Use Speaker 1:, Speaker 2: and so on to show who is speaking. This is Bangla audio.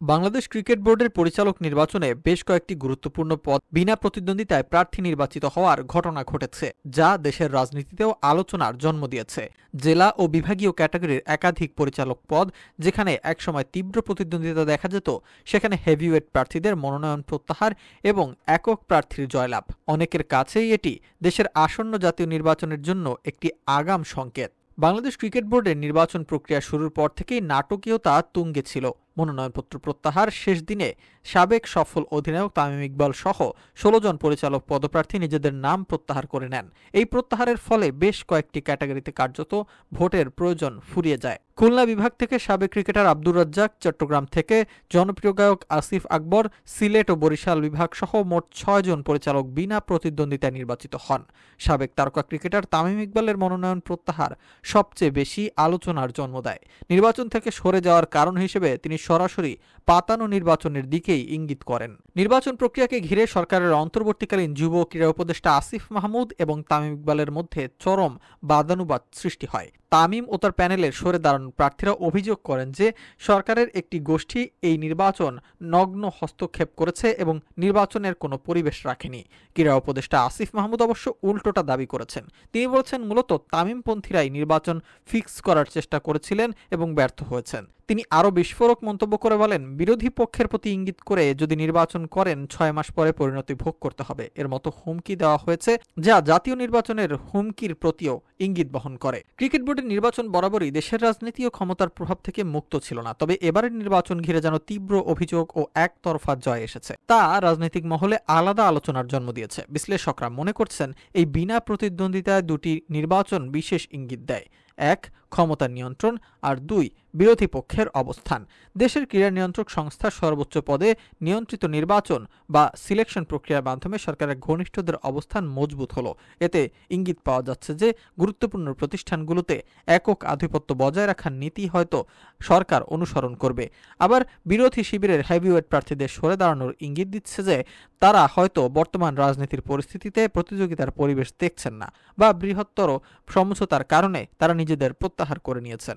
Speaker 1: বাংলাদেশ ক্রিকেট বোর্ডের পরিচালক নির্বাচনে বেশ কয়েকটি গুরুত্বপূর্ণ পদ বিনা প্রতিদ্বন্দ্বিতায় প্রার্থী নির্বাচিত হওয়ার ঘটনা ঘটেছে, যা দেশের রাজনীতিতেও আলোচনার জন্ম দিয়েছে। জেলা ও বিভাগীয় ক্যাটাগরির একাধিক পরিচালক পদ, যেখানে একসময় তীব্র প্রতিদ্বন্দ্বিতা দেখা যেত, সেখানে হেভিওয়েট প্রার্থীদের মনোনয়ন প্রত্যাহার এবং একক প্রার্থীর জয়লাভ। অনেকের কাছেই এটি দেশের আসন্ন জাতীয় নির্বাচনের জন্য একটি আগাম সংকেত। বাংলাদেশ ক্রিকেট বোর্ডের নির্বাচন প্রক্রিয়া শুরুর পর থেকেই নাটকীয়তা তুঙ্গে ছিল। মনোনয়নপত্র প্রত্যাহার শেষ দিনে সাবেক সফল অধিনায়ক তামিম ইকবাল সহ ১৬ জন পরিচালক পদপ্রার্থী নিজেদের নাম প্রত্যাহার করে নেন। এই প্রত্যাহারের ফলে বেশ কয়েকটি ক্যাটাগরিতে কার্যত ভোটের প্রয়োজন ফুরিয়ে যায়। খুলনা বিভাগ থেকে সাবেক ক্রিকেটার আব্দুর রাজ্জাক, চট্টগ্রাম থেকে জনপ্রিয় গায়ক আসিফ আকবর, সিলেট ও বরিশাল বিভাগ সহ মোট ৬ জন পরিচালক বিনা প্রতিদ্বন্দ্বিতায় নির্বাচিত হন। সাবেক তারকা ক্রিকেটার তামিম ইকবালের মনোনয়ন প্রত্যাহার সবচেয়ে বেশি আলোচনার জন্ম দেয়। নির্বাচন থেকে সরে যাওয়ার কারণ হিসেবে তিনি সরাসরি পাতানো নির্বাচনের দিকেই ইঙ্গিত করেন। নির্বাচন প্রক্রিয়াকে ঘিরে সরকারের অন্তর্বর্তীকালীন যুব ও ক্রীড়া উপদেষ্টা আসিফ মাহমুদ এবং তামিম ইকবালের মধ্যে চরম বাদানুবাদ সৃষ্টি হয়। তামিম ও তার প্যানেলের সরে দাঁড়ানো প্রার্থীরা অভিযোগ করেন যে সরকারের একটি গোষ্ঠী এই নির্বাচন নগ্ন হস্তক্ষেপ করেছে এবং নির্বাচনের কোনো পরিবেশ রাখেনি। ক্রীড়া উপদেষ্টা আসিফ মাহমুদ অবশ্য উল্টোটা দাবি করেছেন। তিনি বলেছেন, মূলত তামিমপন্থীরাই নির্বাচন ফিক্স করার চেষ্টা করেছিলেন এবং ব্যর্থ হয়েছেন। তিনি আরও বিস্ফোরক মন্তব্য করে বলেন, বিরোধী পক্ষের প্রতি ইঙ্গিত করে যদি নির্বাচন করেন ৬ মাস পরে পরিণতি ভোগ করতে হবে, এর মতো হুমকি দেওয়া হয়েছে, যা জাতীয় নির্বাচনের হুমকির প্রতিও ইঙ্গিত বহন করে। ক্রিকেট বোর্ডের নির্বাচন বরাবরই দেশের রাজনীতি ও ক্ষমতার প্রভাব থেকে মুক্ত ছিল না, তবে এবারের নির্বাচন ঘিরে যেন তীব্র অভিযোগ ও একতরফা জয় এসেছে, তা রাজনৈতিক মহলে আলাদা আলোচনার জন্ম দিয়েছে। বিশ্লেষকরা মনে করছেন, এই বিনা প্রতিদ্বন্দ্বিতায় দুটি নির্বাচন বিশেষ ইঙ্গিত দেয়: ১. ক্ষমতার নিয়ন্ত্রণ, আর ২. বিরোধী পক্ষের অবস্থান। দেশের ক্রীড়া নিয়ন্ত্রক সংস্থার সর্বোচ্চ পদে নিয়ন্ত্রিত নির্বাচন বা সিলেকশন প্রক্রিয়ার মাধ্যমে সরকারের ঘনিষ্ঠদের অবস্থান মজবুত হলো। এতে ইঙ্গিত পাওয়া যাচ্ছে যে গুরুত্বপূর্ণ প্রতিষ্ঠানগুলোতে একক আধিপত্য বজায় রাখার নীতি হয়তো সরকার অনুসরণ করবে। আবার বিরোধী শিবিরের হেভিওয়েট প্রার্থীদের সরে দাঁড়ানোর ইঙ্গিত দিচ্ছে যে তারা হয়তো বর্তমান রাজনীতির পরিস্থিতিতে প্রতিযোগিতার পরিবেশ দেখছেন না, বা বৃহত্তর সমঝোতার কারণে তারা নিজেদের প্রত্যাহার করে নিয়েছেন।